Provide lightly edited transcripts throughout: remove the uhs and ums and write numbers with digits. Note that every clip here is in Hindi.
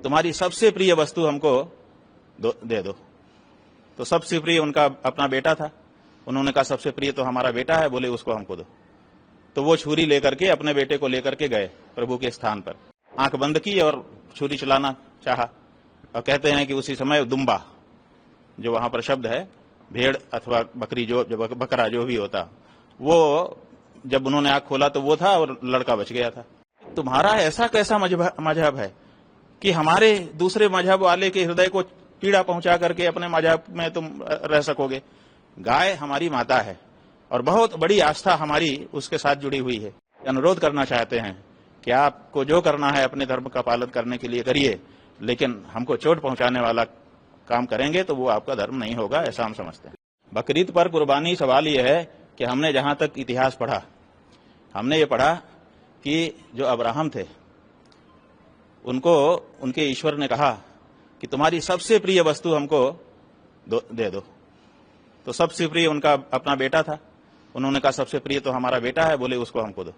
तुम्हारी सबसे प्रिय वस्तु हमको दे दो। तो सबसे प्रिय उनका अपना बेटा था। उन्होंने कहा सबसे प्रिय तो हमारा बेटा है, बोले उसको हमको दो। तो वो छुरी लेकर के अपने बेटे को लेकर के गए प्रभु के स्थान पर, आंख बंद की और छुरी चलाना चाहा। और कहते हैं कि उसी समय दुम्बा, जो वहां पर शब्द है, भेड़ अथवा बकरी, जो बकरा जो भी होता, वो जब उन्होंने आंख खोला तो वो था और लड़का बच गया था। तुम्हारा ऐसा कैसा मजहब है कि हमारे दूसरे मजहब वाले के हृदय को पीड़ा पहुंचा करके अपने मजहब में तुम रह सकोगे। गाय हमारी माता है और बहुत बड़ी आस्था हमारी उसके साथ जुड़ी हुई है। अनुरोध करना चाहते हैं कि आपको जो करना है अपने धर्म का पालन करने के लिए करिए, लेकिन हमको चोट पहुंचाने वाला काम करेंगे तो वो आपका धर्म नहीं होगा, ऐसा हम समझते हैं। बकरीद पर कुर्बानी, सवाल यह है कि हमने जहां तक इतिहास पढ़ा, हमने ये पढ़ा कि जो अब्राहम थे उनको उनके ईश्वर ने कहा कि तुम्हारी सबसे प्रिय वस्तु हमको दे दो। तो सबसे प्रिय उनका अपना बेटा था। उन्होंने कहा सबसे प्रिय तो हमारा बेटा है, बोले उसको हमको दो।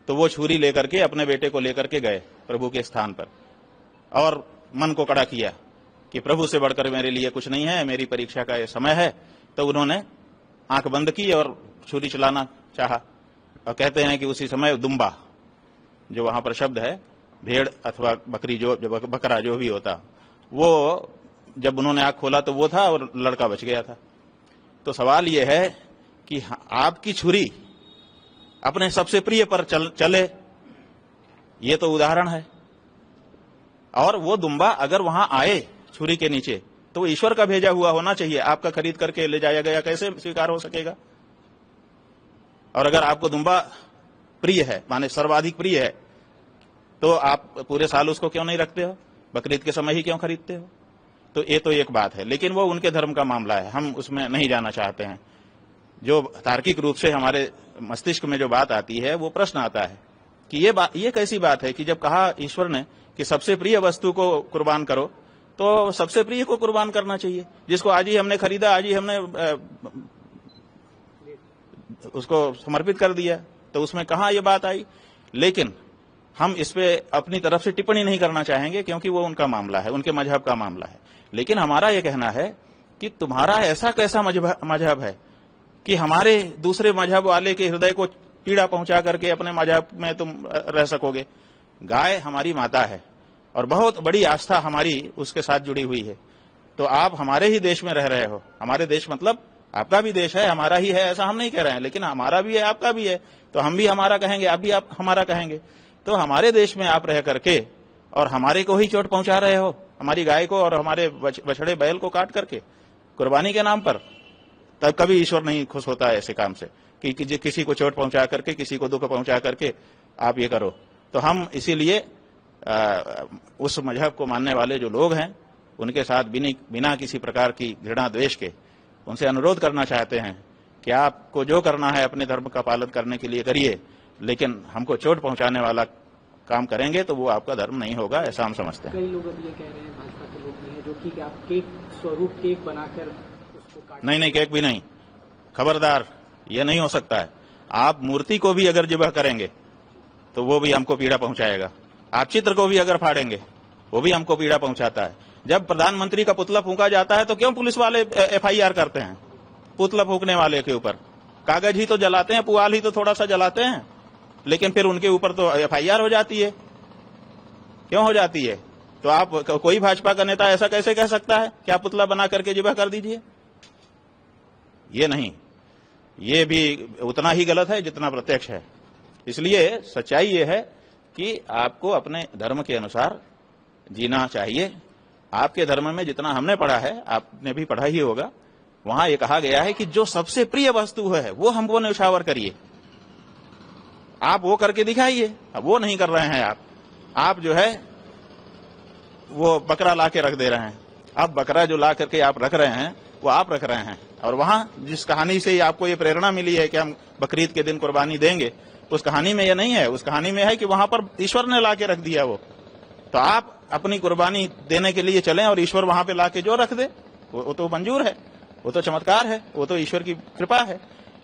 तो वो छुरी लेकर के अपने बेटे को लेकर के गए प्रभु के स्थान पर और मन को कड़ा किया कि प्रभु से बढ़कर मेरे लिए कुछ नहीं है, मेरी परीक्षा का ये समय है। तो उन्होंने आंख बंद की और छुरी चलाना चाहा। और कहते हैं कि उसी समय दुम्बा, जो वहां पर शब्द है, भेड़ अथवा बकरी, जो बकरा जो भी होता, वो जब उन्होंने आंख खोला तो वो था और लड़का बच गया था। तो सवाल यह है कि आपकी छुरी अपने सबसे प्रिय पर चले, ये तो उदाहरण है। और वो दुम्बा अगर वहां आए छुरी के नीचे तो वो ईश्वर का भेजा हुआ होना चाहिए। आपका खरीद करके ले जाया गया कैसे स्वीकार हो सकेगा? और अगर आपको दुम्बा प्रिय है, माने सर्वाधिक प्रिय है, तो आप पूरे साल उसको क्यों नहीं रखते हो? बकरीद के समय ही क्यों खरीदते हो? तो ये तो एक बात है, लेकिन वो उनके धर्म का मामला है, हम उसमें नहीं जाना चाहते हैं। जो तार्किक रूप से हमारे मस्तिष्क में जो बात आती है, वो प्रश्न आता है कि ये कैसी बात है कि जब कहा ईश्वर ने कि सबसे प्रिय वस्तु को कुर्बान करो, तो सबसे प्रिय को कुर्बान करना चाहिए। जिसको आज ही हमने खरीदा, आज ही हमने उसको समर्पित कर दिया, तो उसमें कहां ये बात आई? लेकिन हम इस पे अपनी तरफ से टिप्पणी नहीं करना चाहेंगे, क्योंकि वो उनका मामला है, उनके मजहब का मामला है। लेकिन हमारा ये कहना है कि तुम्हारा ऐसा कैसा मजहब है कि हमारे दूसरे मजहब वाले के हृदय को पीड़ा पहुंचा करके अपने मजहब में तुम रह सकोगे। गाय हमारी माता है और बहुत बड़ी आस्था हमारी उसके साथ जुड़ी हुई है। तो आप हमारे ही देश में रह रहे हो। हमारे देश मतलब आपका भी देश है, हमारा ही है, ऐसा हम नहीं कह रहे हैं, लेकिन हमारा भी है, आपका भी है, तो हम भी हमारा कहेंगे, आप भी आप हमारा कहेंगे। तो हमारे देश में आप रह करके और हमारे को ही चोट पहुंचा रहे हो, हमारी गाय को और हमारे बछड़े बैल को काट करके कुर्बानी के नाम पर। तब कभी ईश्वर नहीं खुश होता है ऐसे काम से कि किसी को चोट पहुंचा करके, किसी को दुख पहुंचा करके आप ये करो। तो हम इसीलिए उस मजहब को मानने वाले जो लोग हैं उनके साथ बिना किसी प्रकार की घृणा द्वेष के उनसे अनुरोध करना चाहते हैं कि आपको जो करना है अपने धर्म का पालन करने के लिए करिए, लेकिन हमको चोट पहुंचाने वाला काम करेंगे तो वो आपका धर्म नहीं होगा, ऐसा हम समझते हैं। कई लोग अब ये कह रहे हैं, भाजपा के लोग भी हैं, जो कि आप केक स्वरूप केक बनाकर उसको काट। नहीं, केक भी नहीं, खबरदार, ये नहीं हो सकता है। आप मूर्ति को भी अगर जिबह करेंगे तो वो भी हमको पीड़ा पहुंचाएगा। आप चित्र को भी अगर फाड़ेंगे वो भी हमको पीड़ा पहुंचाता है। जब प्रधानमंत्री का पुतला फूंका जाता है तो क्यों पुलिस वाले FIR करते हैं पुतला फूंकने वाले के ऊपर? कागज ही तो जलाते हैं, पुआल ही तो थोड़ा सा जलाते हैं, लेकिन फिर उनके ऊपर तो FIR हो जाती है। क्यों हो जाती है? तो आप, कोई भाजपा का नेता ऐसा कैसे कह सकता है कि आप पुतला बना करके जिबह कर दीजिए? ये नहीं, ये भी उतना ही गलत है जितना प्रत्यक्ष है। इसलिए सच्चाई ये है कि आपको अपने धर्म के अनुसार जीना चाहिए। आपके धर्म में जितना हमने पढ़ा है, आपने भी पढ़ा ही होगा, वहां ये कहा गया है कि जो सबसे प्रिय वस्तु है वो हमको न्यौछावर करिए। आप वो करके दिखाइए। अब वो नहीं कर रहे हैं आप जो है वो बकरा ला के रख दे रहे हैं। अब बकरा जो ला करके आप रख रहे हैं वो आप रख रहे हैं, और वहां जिस कहानी से आपको ये प्रेरणा मिली है कि हम बकरीद के दिन कुर्बानी देंगे, उस कहानी में ये नहीं है। उस कहानी में है कि वहां पर ईश्वर ने ला के रख दिया वो। तो आप अपनी कुर्बानी देने के लिए चलें और ईश्वर वहां पे ला के जो रख दे वो तो मंजूर है, वो तो चमत्कार है, वो तो ईश्वर की कृपा है।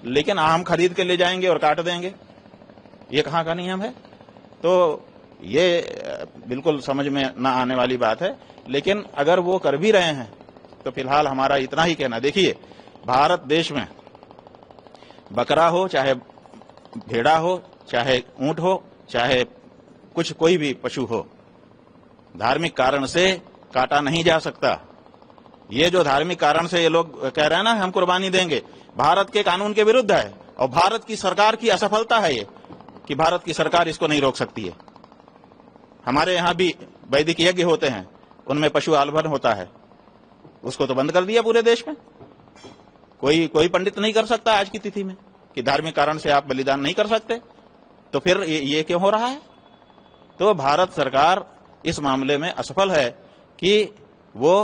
लेकिन हम खरीद के ले जाएंगे और काट देंगे, ये कहाँ का नियम है? तो ये बिल्कुल समझ में न आने वाली बात है। लेकिन अगर वो कर भी रहे हैं तो फिलहाल हमारा इतना ही कहना, देखिए भारत देश में बकरा हो, चाहे भेड़ा हो, चाहे ऊंट हो, चाहे कोई भी पशु हो, धार्मिक कारण से काटा नहीं जा सकता। ये जो धार्मिक कारण से ये लोग कह रहे हैं ना हम कुर्बानी देंगे, भारत के कानून के विरुद्ध है और भारत की सरकार की असफलता है ये कि भारत की सरकार इसको नहीं रोक सकती है। हमारे यहाँ भी वैदिक यज्ञ होते हैं, उनमें पशु आलभन होता है, उसको तो बंद कर दिया पूरे देश में। कोई पंडित नहीं कर सकता आज की तिथि में कि धार्मिक कारण से आप बलिदान नहीं कर सकते, तो फिर ये क्यों हो रहा है? तो भारत सरकार इस मामले में असफल है कि वो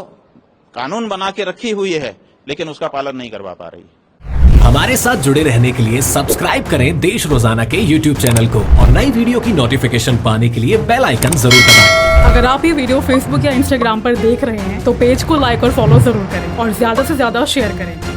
कानून बना के रखी हुई है लेकिन उसका पालन नहीं करवा पा रही। हमारे साथ जुड़े रहने के लिए सब्सक्राइब करें देश रोजाना के YouTube चैनल को और नई वीडियो की नोटिफिकेशन पाने के लिए बेल आइकन जरूर दबाएं। अगर आप ये वीडियो Facebook या Instagram पर देख रहे हैं तो पेज को लाइक और फॉलो जरूर करें और ज्यादा से ज्यादा शेयर करें।